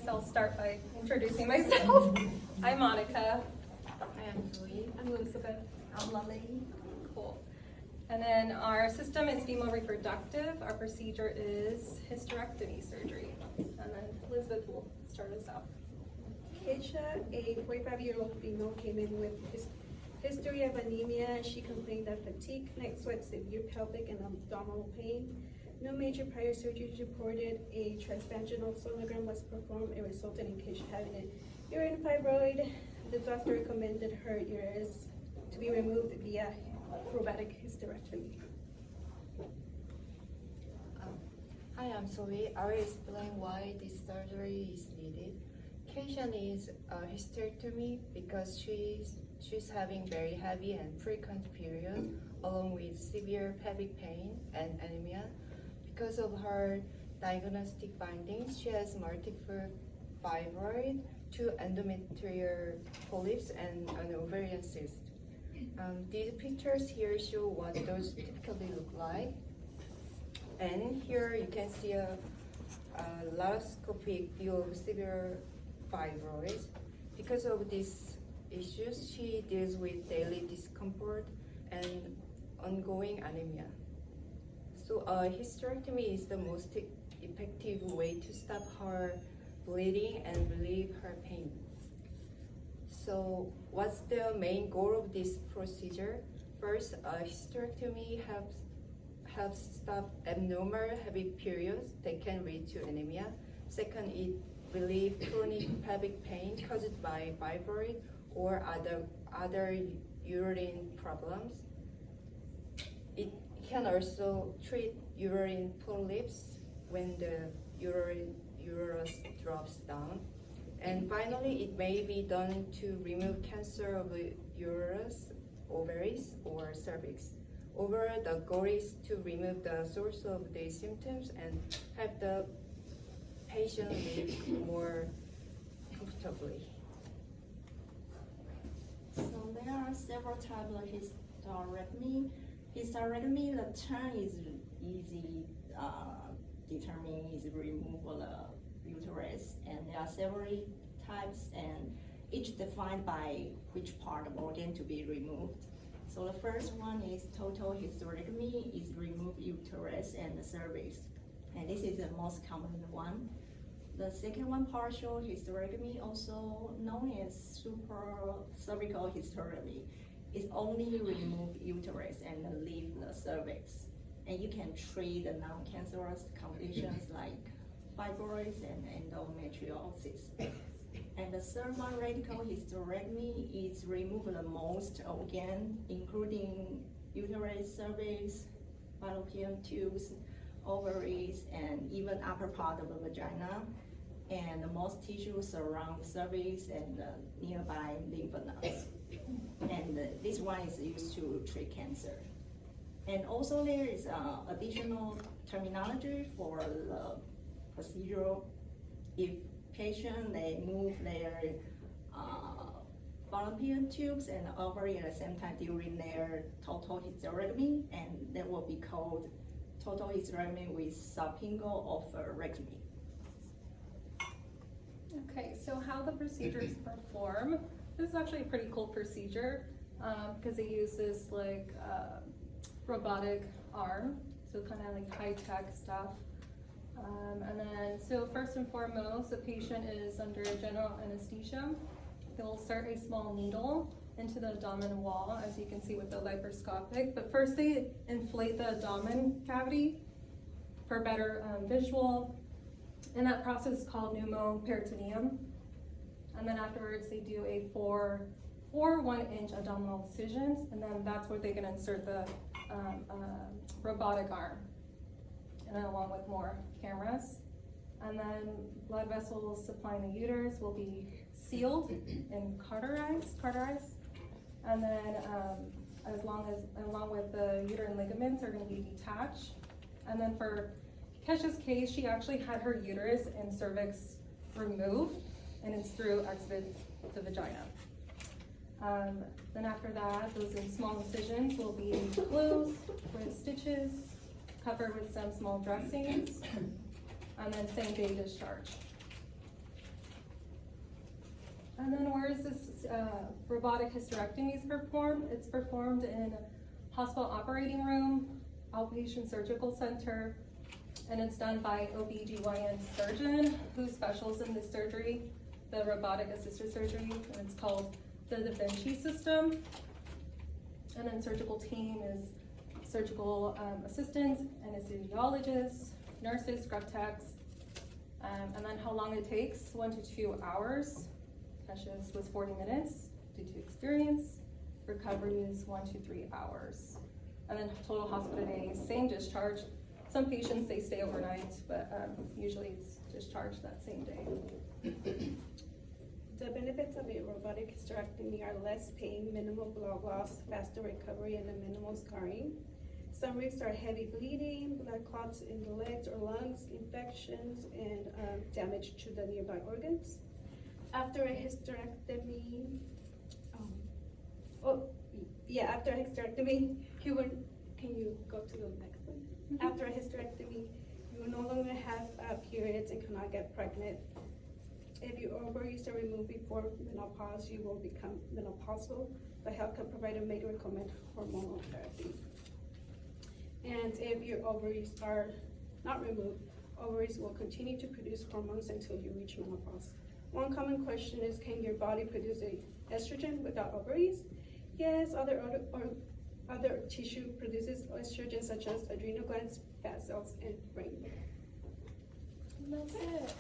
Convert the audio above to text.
so I'll start by introducing myself. I'm Monica. I am Zoe. I'm Elizabeth. I'm Lily. Cool. And then our system is female reproductive. Our procedure is hysterectomy surgery. And then Elizabeth will start us out. Keisha, a 45-year-old female, came in with history of anemia. She complained of fatigue, night sweat, severe pelvic and abdominal pain. No major prior surgeries reported. A transvaginal sonogram was performed. It resulted in Keisha having a uterine fibroid. The doctor recommended her uterus to be removed via robotic hysterectomy. Hi, I'm Zoe. I will explain why this surgery is needed. Keisha needs a hysterectomy because she's having very heavy and frequent period, along with severe pelvic pain and anemia. Because of her diagnostic findings, she has multiple fibroid, 2 endometrial polyps, and an ovarian cyst. These pictures here show what those typically look like. And here you can see a laparoscopic view of severe fibroids. Because of these issues, she deals with daily discomfort and ongoing anemia. So hysterectomy is the most effective way to stop her bleeding and relieve her pain. So what's the main goal of this procedure? First, hysterectomy helps stop abnormal heavy periods that can lead to anemia. Second, it relieves chronic pelvic pain caused by fibroid or other uterine problems. It can also treat uterine polyps when the uterus drops down. And finally, it may be done to remove cancer of the uterus, ovaries, or cervix. Overall, the goal is to remove the source of the symptoms and help the patient live more comfortably. So there are several types of hysterectomy. Hysterectomy, the term is easy, determining is removal of uterus, and there are several types, and each defined by which part of organ to be removed. So the first one is total hysterectomy, is remove uterus and the cervix, and this is the most common one. The second one, partial hysterectomy, also known as supracervical hysterectomy, is only remove uterus and leave the cervix. And you can treat the non-cancerous conditions like fibroids and endometriosis. And the third one, radical hysterectomy, is remove the most organ, including uterus, cervix, fallopian tubes, ovaries, and even upper part of the vagina, and the most tissues around the cervix and the nearby lymph nodes. And this one is used to treat cancer. And also there is additional terminology for the procedure. If patient, they move their fallopian tubes and ovary at the same time during their total hysterectomy, and that will be called total hysterectomy with salpingo oophorectomy. Okay, so how the procedures perform. This is actually a pretty cool procedure because it uses like robotic arm, so kind of like high-tech stuff. And then, so first and foremost, the patient is under general anesthesia. They'll insert a small needle into the abdominal wall, as you can see with the laparoscopic. But first they inflate the abdomen cavity for better visual. And that process is called pneumoperitoneum. And then afterwards they do a four 1-inch abdominal incisions, and then that's where they're gonna insert the robotic arm. And then along with more cameras. And then blood vessels supplying the uterus will be sealed and cauterized. And then along with the uterine ligaments are gonna be detached. And then for Kesha's case, she actually had her uterus and cervix removed, and it's exited the vagina. Then after that, those small incisions will be closed with stitches, covered with some small dressings, and then same day discharge. And then where is this robotic hysterectomy performed? It's performed in a hospital operating room, outpatient surgical center, and it's done by OB/GYN surgeon who specializes in this surgery, the robotic assisted surgery, and it's called the Da Vinci system. And then surgical team is surgical assistants, anesthesiologists, nurses, scrub techs, and then how long it takes, 1 to 2 hours. Sessions was 40 minutes due to experience. Recovery is 1 to 3 hours. And then total hospital days, same discharge. Some patients, they stay overnight, but usually it's discharged that same day. The benefits of a robotic hysterectomy are less pain, minimal blood loss, faster recovery, and a minimal scarring. Some risks are heavy bleeding, blood clots in the legs or lungs, infections, and damage to the nearby organs. After a hysterectomy, after a hysterectomy, can you go to the next one? Mm-hmm. After a hysterectomy, you will no longer have periods and cannot get pregnant. If your ovaries are removed before menopause, you will become menopausal. The healthcare provider may recommend hormonal therapy. And if your ovaries are not removed, ovaries will continue to produce hormones until you reach menopause. One common question is, can your body produce estrogen without ovaries? Yes, other tissue produces estrogen such as adrenal glands, fat cells, and brain. And that's it.